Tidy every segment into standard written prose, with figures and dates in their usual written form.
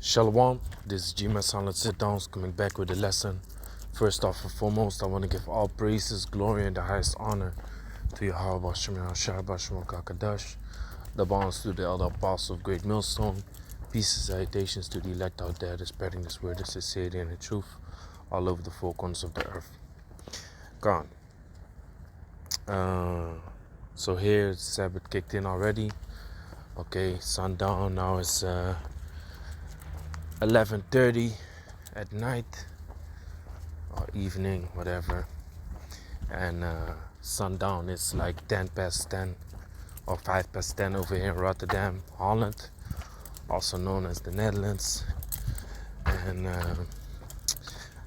Shalom, this is G-Man Silent Sit-Downs coming back with a lesson. First off and foremost, I want to give all praises, glory, and the highest honor to Yahweh Shabath Kakadash. The bonds to the elder apostle of Great Millstone. Peace and salutations to the elect out there that's spreading this word of sincerity and the truth all over the four corners of the earth. Gone. So here, Sabbath kicked in already. Okay, sundown, now it's 11:30 at night or evening, whatever, and sundown is like 10 past 10 or 5 past 10 over here in Rotterdam, Holland, also known as the Netherlands. And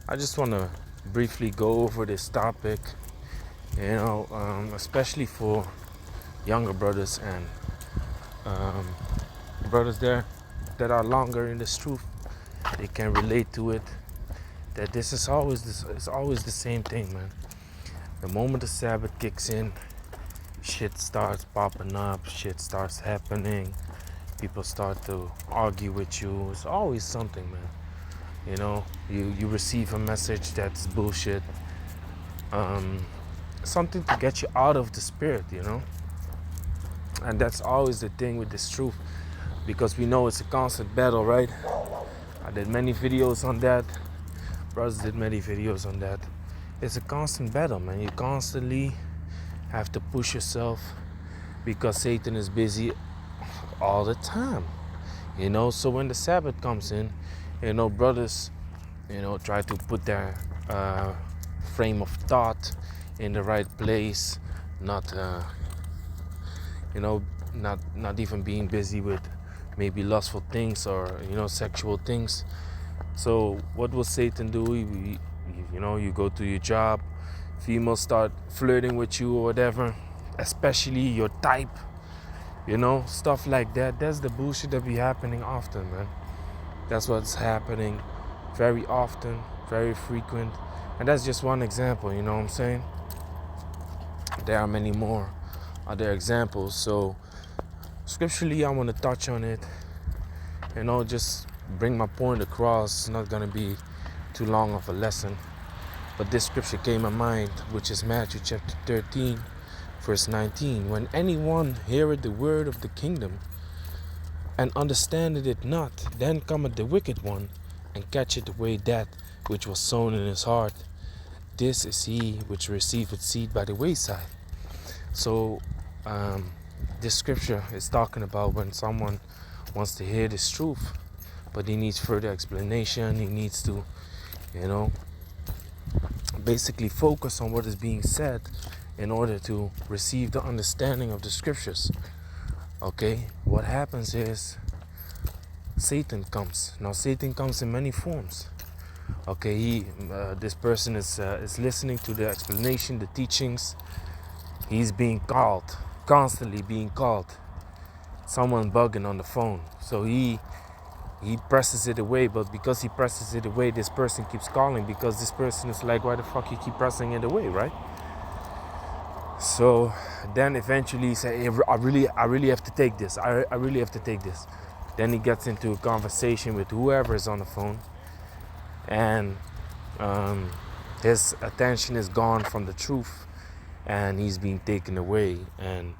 I just want to briefly go over this topic, especially for younger brothers and brothers there that are longer in this truth. They can relate to it. That it's always the same thing, man. The moment the Sabbath kicks in, shit starts popping up, shit starts happening, people start to argue with you. It's always something, man. You know, you receive a message that's bullshit. Something to get you out of the spirit, you know. And that's always the thing with this truth, because we know it's a constant battle, right? I did many videos on that. Brothers did many videos on that. It's a constant battle, man. You constantly have to push yourself because Satan is busy all the time. You know, so when the Sabbath comes in, brothers, try to put their frame of thought in the right place, not even being busy with maybe lustful things or sexual things. So what will Satan do? You go to your job, females start flirting with you or whatever, especially your type, stuff like that. That's the bullshit that be happening often, man. That's what's happening very often, very frequent. And that's just one example, you know what I'm saying? There are many more other examples. So scripturally, I want to touch on it, just bring my point across. It's not going to be too long of a lesson. But this scripture came in mind, which is Matthew chapter 13, verse 19. When anyone heareth the word of the kingdom and understandeth it not, then cometh the wicked one and catcheth away that which was sown in his heart. This is he which receiveth seed by the wayside. So this scripture is talking about when someone wants to hear this truth, but he needs further explanation. He needs to, basically focus on what is being said in order to receive the understanding of the scriptures. Okay, what happens is Satan comes. Now Satan comes in many forms. Okay, this person is listening to the explanation, the teachings. He's being called, constantly being called. Someone bugging on the phone. So he presses it away, but because he presses it away, this person keeps calling, because this person is like, why the fuck you keep pressing it away, right? So then eventually he say, hey, I really have to take this. I really have to take this. Then he gets into a conversation with whoever is on the phone, and his attention is gone from the truth, and he's being taken away, and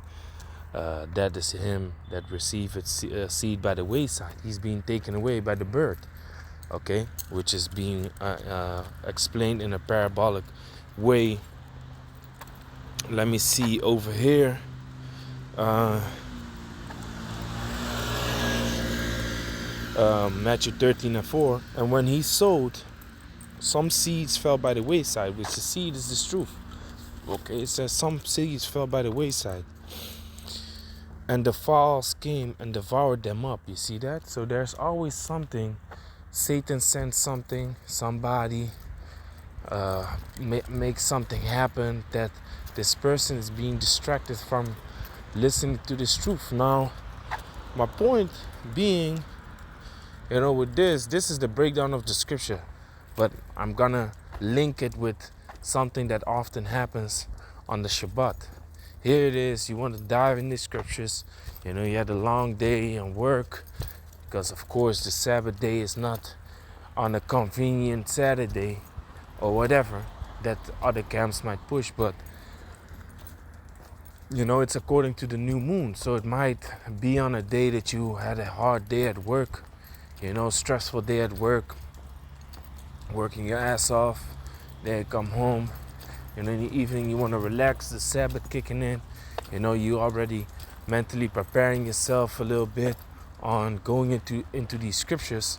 that is him that received seed by the wayside. He's being taken away by the bird, okay, which is being explained in a parabolic way. Let me see over here. Matthew 13:4. And when he sowed, some seeds fell by the wayside, which the seed is this truth. Okay, it says some seeds fell by the wayside, and the fowls came and devoured them up. You see that? So there's always something. Satan sends something, somebody makes something happen that this person is being distracted from listening to this truth. Now, my point being, with this is the breakdown of the scripture, but I'm gonna link it with something that often happens on the Shabath. Here it is, you want to dive in the scriptures, you had a long day and work, because of course the Sabbath day is not on a convenient Saturday or whatever that other camps might push, but it's according to the new moon. So it might be on a day that you had a hard day at work, stressful day at work, working your ass off. Then you come home, and in the evening you want to relax, the Sabbath kicking in. You already mentally preparing yourself a little bit on going into these scriptures,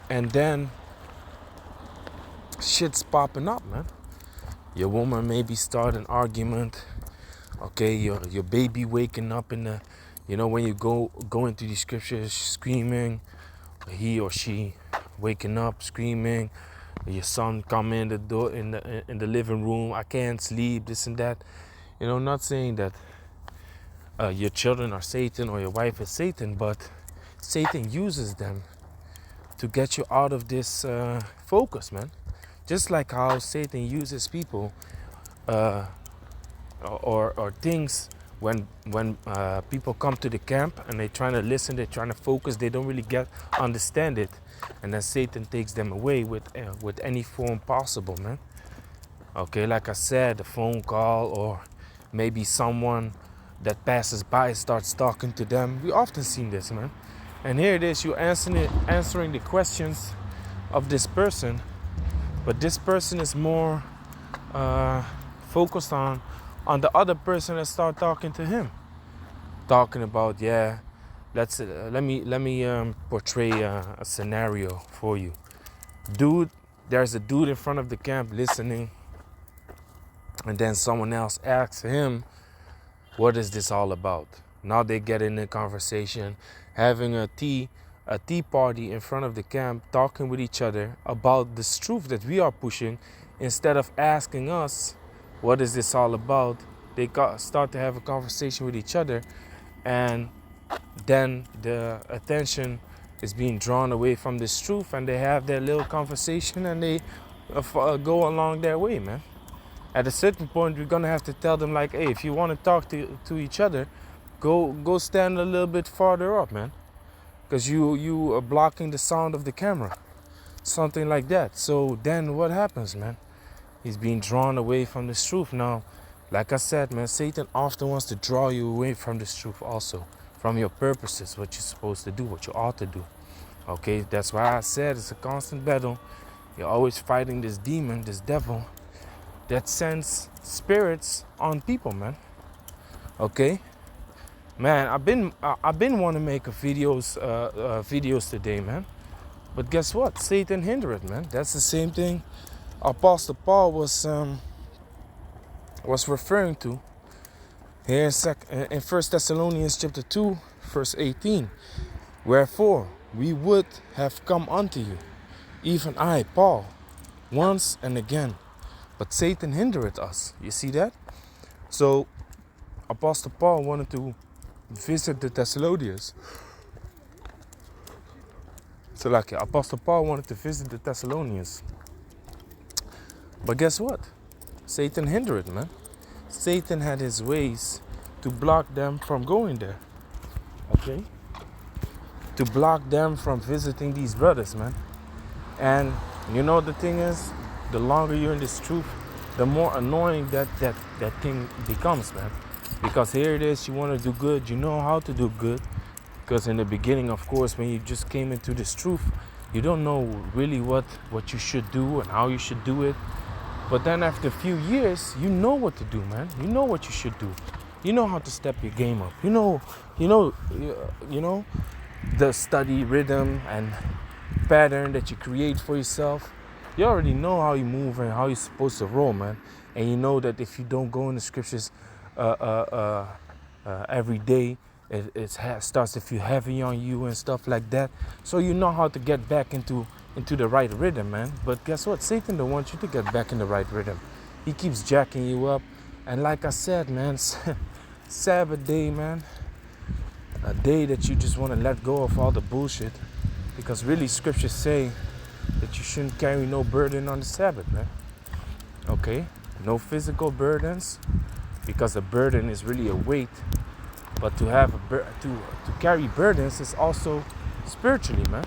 and then shit's popping up, man. Your woman maybe start an argument. Okay, your baby waking up in the, when you go into these scriptures, screaming, he or she waking up screaming. Your son come in the door in the living room. I can't sleep. This and that. Not saying that your children are Satan or your wife is Satan, but Satan uses them to get you out of this focus, man. Just like how Satan uses people or things when people come to the camp and they're trying to listen, they're trying to focus, they don't really understand it, and then Satan takes them away with any form possible, man. Okay, like I said, a phone call, or maybe someone that passes by starts talking to them. We often see this, man. And here it is, you're answering the questions of this person, but this person is more focused on the other person that start talking to him, talking about, let me portray a scenario for you. There's a dude in front of the camp listening, and then someone else asks him, what is this all about? Now they get in a conversation, having a tea party in front of the camp, talking with each other about this truth that we are pushing. Instead of asking us, what is this all about? They start to have a conversation with each other, and then the attention is being drawn away from this truth, and they have their little conversation, and they go along their way, man. At a certain point, we're gonna have to tell them, like, hey, if you want to talk to each other, go stand a little bit farther up, man, because you are blocking the sound of the camera, something like that. So then what happens, man? He's being drawn away from this truth. Now, like I said, man, Satan often wants to draw you away from this truth also, from your purposes, what you're supposed to do, what you ought to do. Okay, that's why I said it's a constant battle. You're always fighting this demon, this devil, that sends spirits on people, man. Okay, man, I've been wanting to make videos today, man, but guess what? Satan hindered it, man. That's the same thing Apostle Paul was referring to here in 1 Thessalonians chapter 2, verse 18. Wherefore we would have come unto you, even I, Paul, once and again, but Satan hindered us. You see that? So Apostle Paul wanted to visit the Thessalonians. So like Apostle Paul wanted to visit the Thessalonians. But guess what? Satan hindered it, man. Satan had his ways to block them from going there. Okay? To block them from visiting these brothers, man. And the thing is, the longer you're in this truth, the more annoying that thing becomes, man. Because here it is, you want to do good, you know how to do good. Because in the beginning, of course, when you just came into this truth, you don't know really what you should do and how you should do it. But then after a few years, you know what to do, man. You know what you should do. You know how to step your game up. You know the study rhythm and pattern that you create for yourself. You already know how you move and how you're supposed to roll, man. And you know that if you don't go in the scriptures every day, it starts to feel heavy on you and stuff like that. So you know how to get back into the right rhythm, man. But guess what? Satan don't want you to get back in the right rhythm. He keeps jacking you up. And like I said, man, Sabbath day, man, a day that you just want to let go of all the bullshit, because really scriptures say that you shouldn't carry no burden on the Sabbath, man. Okay, no physical burdens, because a burden is really a weight. But to have to carry burdens is also Spiritually, man,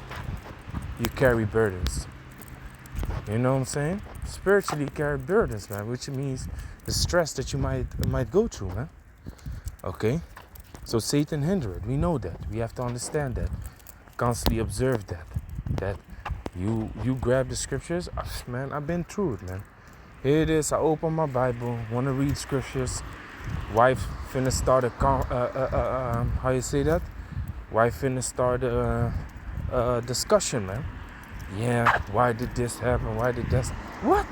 you carry burdens. You know what I'm saying? Spiritually, you carry burdens, man, which means the stress that you might go through, man. Okay? So Satan hinder it. We know that. We have to understand that. Constantly observe that. That you grab the scriptures. Man, I've been through it, man. Here it is. I open my Bible, want to read scriptures. Wife finna start how you say that? Wife finna start a discussion, man. Yeah, why did this happen? Why did this? What?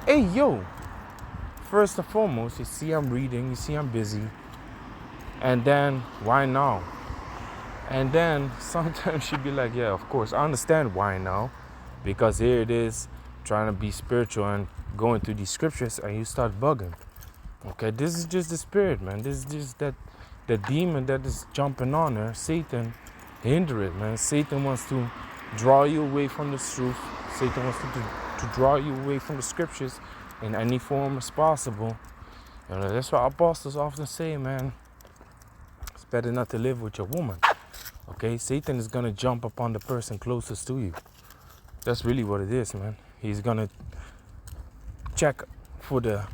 Hey, yo. First and foremost, you see I'm reading, you see I'm busy. And then, why now? And then sometimes she'd be like, yeah, of course, I understand why now. Because here it is, trying to be spiritual and going through these scriptures, and you start bugging. Okay, this is just the spirit, man. This is just that the demon that is jumping on her. Satan, hinder it, man. Satan wants to draw you away from the truth. Satan wants to draw you away from the scriptures in any form as possible. You know, that's why apostles often say, man, it's better not to live with your woman. Okay, Satan is gonna jump upon the person closest to you. That's really what it is, man. He's gonna check for the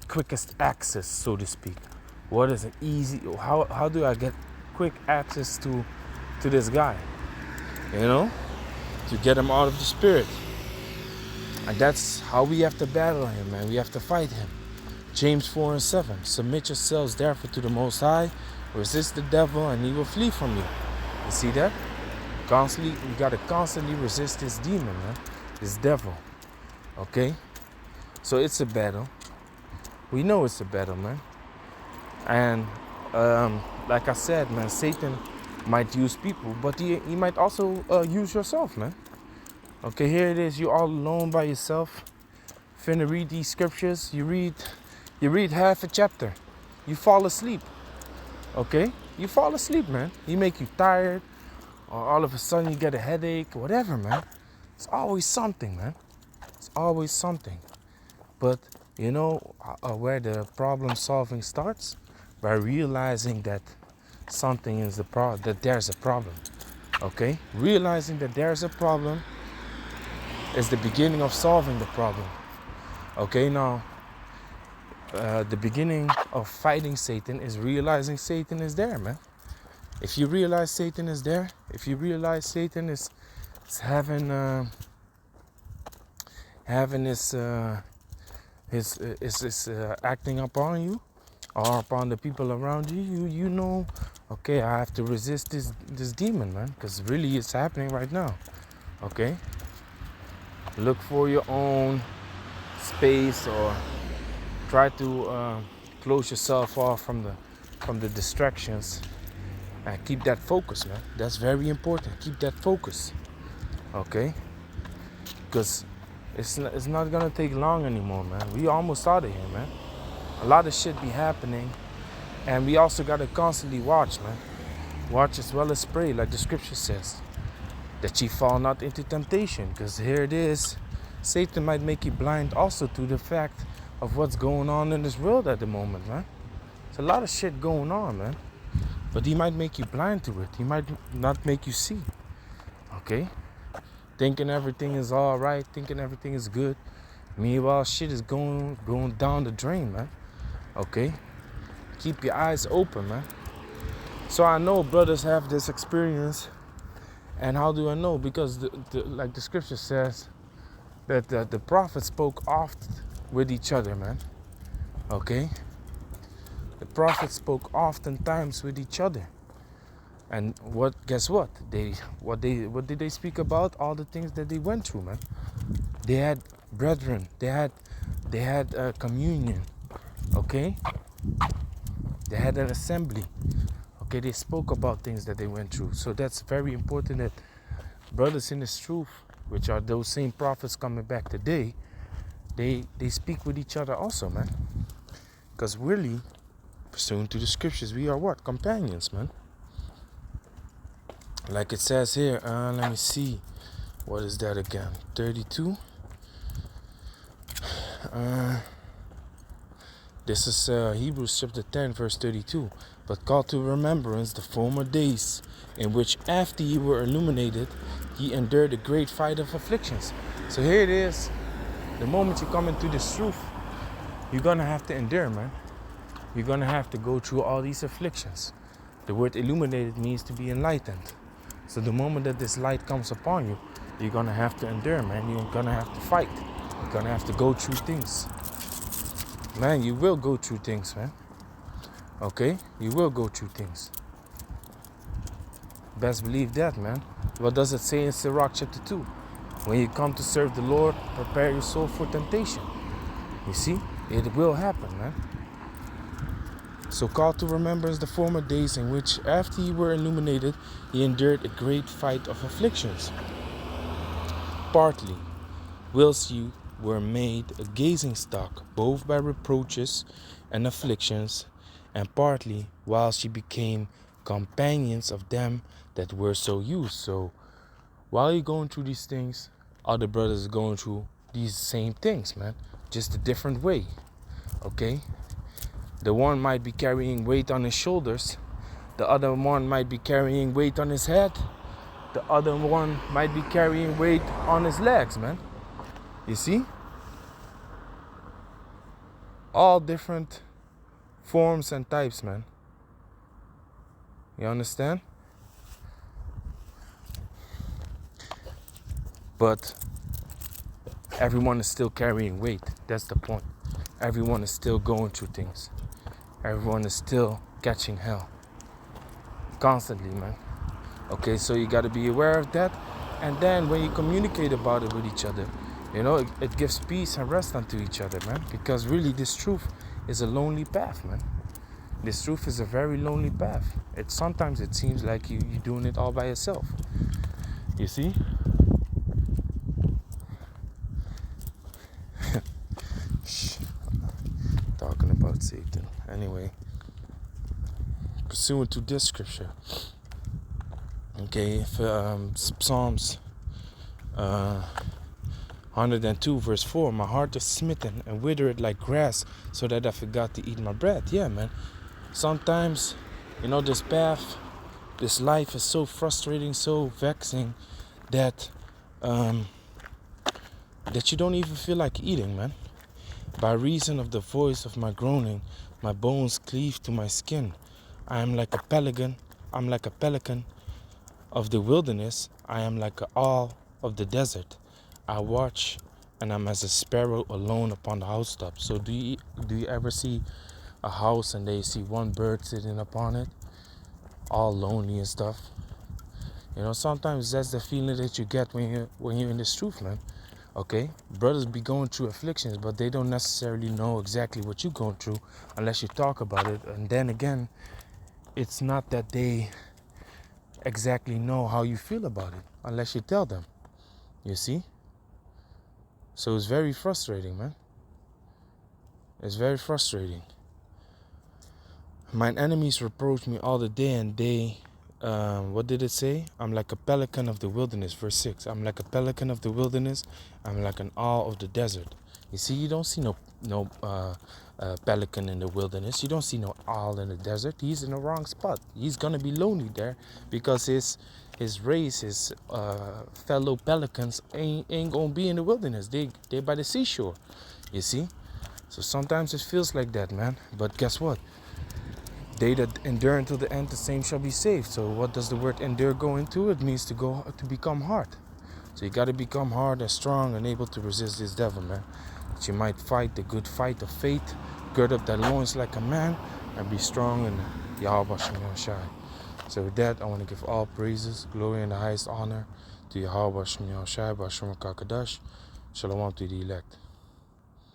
quickest access, so to speak. What is an easy? How do I get quick access to this guy? You know, to get him out of the spirit. And that's how we have to battle him, man. We have to fight him. James 4:7. Submit yourselves therefore to the Most High. Resist the devil, and he will flee from you. You see that? Constantly, we gotta constantly resist this demon, man. This devil. Okay? So it's a battle. We know it's a battle, man. And like I said, man, Satan might use people, but he might also use yourself, man. Okay, here it is. You're all alone by yourself. Finna read these scriptures. You read half a chapter. You fall asleep. Okay? You fall asleep, man. He make you tired, or all of a sudden you get a headache, whatever, man. It's always something, man. It's always something. But you know where the problem solving starts? By realizing that something is that there's a problem. Okay? Realizing that there's a problem is the beginning of solving the problem. Okay, now the beginning of fighting Satan is realizing Satan is there, man. If you realize Satan is there, if you realize Satan is having his acting upon you or upon the people around you, you know, okay, I have to resist this demon, man, because really it's happening right now. Okay, look for your own space, or try to close yourself off from the distractions, and keep that focus, man. That's very important. Keep that focus. Okay, because it's not gonna take long anymore, man. We almost out of here, man. A lot of shit be happening, and we also gotta constantly watch, man. Watch as well as pray, like the scripture says, that ye fall not into temptation. Because here it is, Satan might make you blind also to the fact of what's going on in this world at the moment, man. There's a lot of shit going on, man. But he might make you blind to it. He might not make you see. Okay? Thinking everything is all right, thinking everything is good. Meanwhile, shit is going down the drain, man. Okay? Keep your eyes open, man. So I know brothers have this experience. And how do I know? Because like the scripture says, that the prophets spoke oft with each other, man. Okay? The prophets spoke oftentimes with each other. And guess what? What did they speak about? All the things that they went through, man. They had brethren. They had communion. Okay? They had an assembly. Okay, they spoke about things that they went through. So that's very important that brothers in this truth, which are those same prophets coming back today, they speak with each other also, man. Because really, pursuant to the scriptures, we are what? Companions, man. Like it says here, let me see. What is that again? 32? This is Hebrews chapter 10, verse 32. but call to remembrance the former days, in which after ye were illuminated, ye endured a great fight of afflictions. So here it is. The moment you come into this truth, you're gonna have to endure, man. You're gonna have to go through all these afflictions. The word illuminated means to be enlightened. So the moment that this light comes upon you, you're gonna have to endure, man. You're gonna have to fight. You're gonna have to go through things. Man, you will go through things, man. Okay? You will go through things. Best believe that, man. What does it say in Sirach chapter 2? When you come to serve the Lord, prepare your soul for temptation. You see? It will happen, man. So call to remembrance the former days in which, after ye were illuminated, ye endured a great fight of afflictions. Partly, whilst you were made a gazing stock, both by reproaches and afflictions, and partly, whilst ye became companions of them that were so used. So, while you're going through these things, other brothers are going through these same things, man. Just a different way, okay? The one might be carrying weight on his shoulders. The other one might be carrying weight on his head. The other one might be carrying weight on his legs, man. You see? All different forms and types, man. You understand? But everyone is still carrying weight. That's the point. Everyone is still going through things. Everyone is still catching hell. Constantly, man. Okay, so you got to be aware of that. And then when you communicate about it with each other, you know, it gives peace and rest unto each other, man. Because really this truth is a lonely path, man. This truth is a very lonely path. Sometimes it seems like you're doing it all by yourself. You see? Talking about Satan. Anyway, pursuant to this scripture, okay, Psalms 102 verse 4, my heart is smitten and withered like grass, so that I forgot to eat my bread. Yeah, man. Sometimes, you know, this path, this life is so frustrating, so vexing, that that you don't even feel like eating, man. By reason of the voice of my groaning, my bones cleave to my skin. I am like a pelican. I'm like a pelican of the wilderness. I am like an owl of the desert. I watch, and I'm as a sparrow alone upon the housetop. So do you ever see a house and they see one bird sitting upon it, all lonely and stuff? You know, sometimes that's the feeling that you get when you're in this truth, man. Okay, brothers be going through afflictions, but they don't necessarily know exactly what you're going through unless you talk about it. And then again, it's not that they exactly know how you feel about it unless you tell them. You see? So it's very frustrating, man. It's very frustrating. Mine enemies reproach me all the day, and they, what did it say? I'm like a pelican of the wilderness, verse 6. I'm like a pelican of the wilderness. I'm like an owl of the desert. You see, you don't see no pelican in the wilderness. You don't see no owl in the desert. He's in the wrong spot. He's going to be lonely there because his race, his fellow pelicans ain't going to be in the wilderness. They by the seashore, you see. So sometimes it feels like that, man. But guess what? They that endure until the end, the same shall be saved. So what does the word endure go into? It means to become hard. So you got to become hard and strong and able to resist this devil, man. That you might fight the good fight of faith, gird up thy loins like a man, and be strong in Yahweh Shem Shai. So with that, I want to give all praises, glory, and the highest honor to Yahweh Shem Shai, Bashim Kakadash. Shalom to the elect.